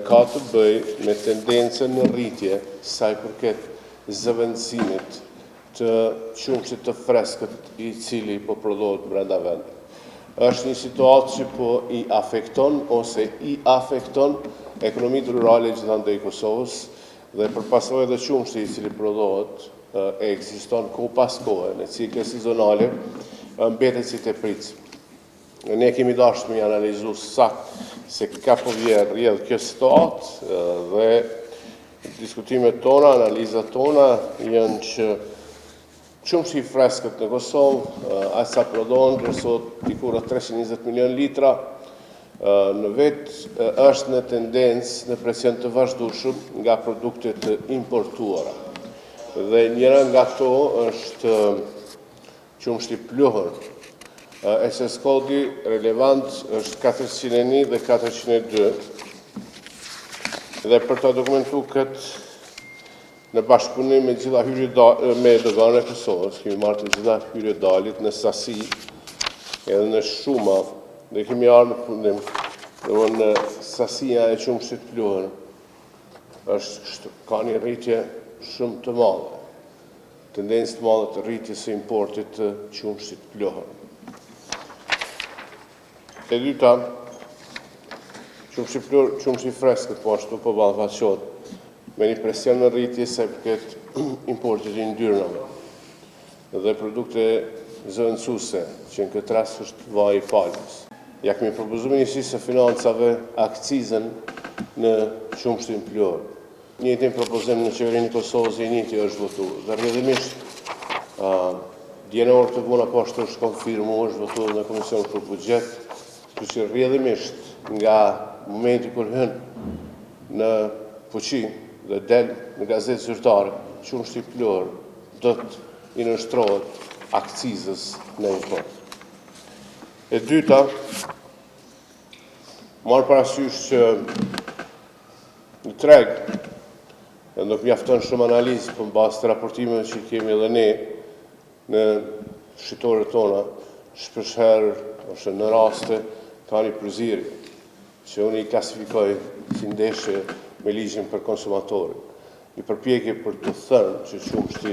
ka të bëj me tendencën në rritje sa i përket zëvendësimit të qumshtit të freskët i cili po prodhohet brenda vendit. Është një situatë që po i afekton ose i afekton ekonomitë rurale gjithandej Kosovës dhe për pasojë edhe qumshti i cili prodhohet ekziston kohë pas kohe në cikle sezonale mbetet si tepritës. Ne kemi dashur me analizu saktë se ka po rrjedh kjo situatë dhe diskutimet tona, analizat tona janë që qumshti i freskët në Kosovë, aq sa prodhohen, vlerësohet diku rreth 320 milion litra, në vetë është në tendencë në presion të vazhdueshëm nga produktet importuara. Dhe njëra nga to është qumshti pluhur. SS kodi relevant është 401 dhe 402. Dhe për të dokumentu këtë në bashkëpunim me gjitha me doganë e Kosovës, kemi marrë të gjitha hyrje dalit në sasi edhe në shuma, dhe kemi arë në fundim, dhe në sasia e qumshtit pluhur ka një rritje shumë të madhe, tendencë të madhe të rritjes së importit të qumshtit pluhur. E dyta, qumshti freskët po ashtu po ballafaqohet me një presion në rritje sa i përket importit të yndyrnave dhe produkte zëvendësuese, që në këtë rast është vaji i palmës. Ja kemi propozuar Ministrisë së Financave akcizën në qumshtin pluhur. Njëjtin propozim në qeverinë e Kosovës i njëjti është votuar. Dhe rrjedhimisht dje në orë të vona po ashtu është konfirmuar, është votuar në Komisionin për Buxhet, kështu që rrjedhimisht nga momenti kur hyn në fuqi dhe del në gazetë zyrtare, qumshti pluhur do të i nënshtrohet akcizës në import. E dyta, marrë parasysh që në treg, nuk mjafton shumë analizë për bazë të raportimeve që kemi edhe ne në shqiptarët tona, shpeshherë ose në raste ka një përzierje, që unë i klasifikoj si ndeshje me ligjin për konsumatorin. Një përpjekje për të thënë që qumshti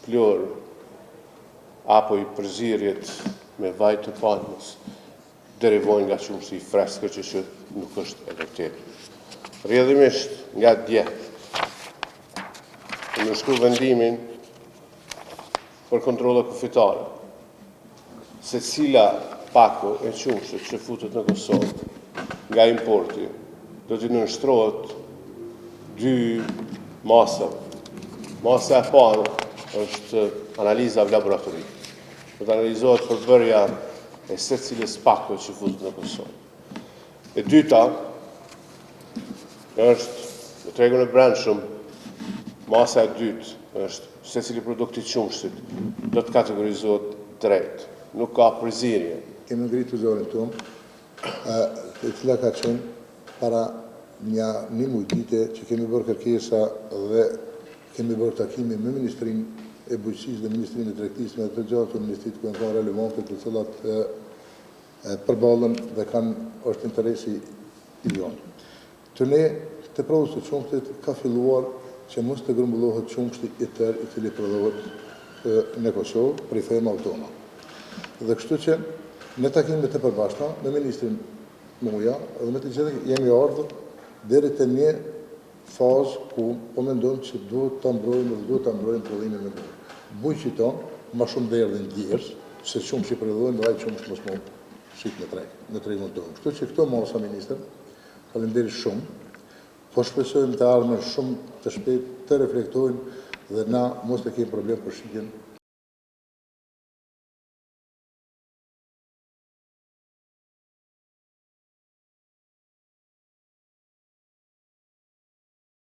pluhur apo i përzierjet me vaj të palmës derivojnë nga qumshti i freskët që nuk është e vërtetë. Rrjedhimisht nga dje në shkruaj vendimin për kontrolle kufitare se cila pako e qumshtit që futet në Kosovë nga importi do të nënshtrohet dy masave. Masa e parë është analiza në laboratori. Do të analizohet përbërja e secilës pako që futet në Kosovë. E dyta është në tregun e brendshëm, masa e dytë është secili produkt i qumshtit do të kategorizohet drejt. Nuk ka përzierje. Kemi ngritur zërin tonë, e cila ka qenë para një mujtite që kemi bërë kërkesa dhe kemi bërë takime me Ministrinë e Bujqësisë dhe Ministrinë e Tregtisë me të gjatë ministrit ku kanë relevante të cilat përballën dhe është interesi i jonë. Të ne, të prodhës të qumshtit ka filluar që mos të grumbullohet qumshti i tërë i cili prodhohet në Kosovë për i fejmë automa. Dhe kështu që në takimet e përbashkëta me Ministrin Muja dhe me të gjithë jemi ardhur deri te një fazë ku po mendojmë që duhet ta mbrojmë prodhimin me bujë. Bujqi tonë më shumë derdhin djerës, se qumshi prodhojnë dhe ai qumsh mos më shit në tregun tonë. Kështu që këto masa ministër, faleminderit shumë, po shpresojmë të ardhmen shumë të shpejt të reflektojnë dhe na mos të kemi problem për shitjen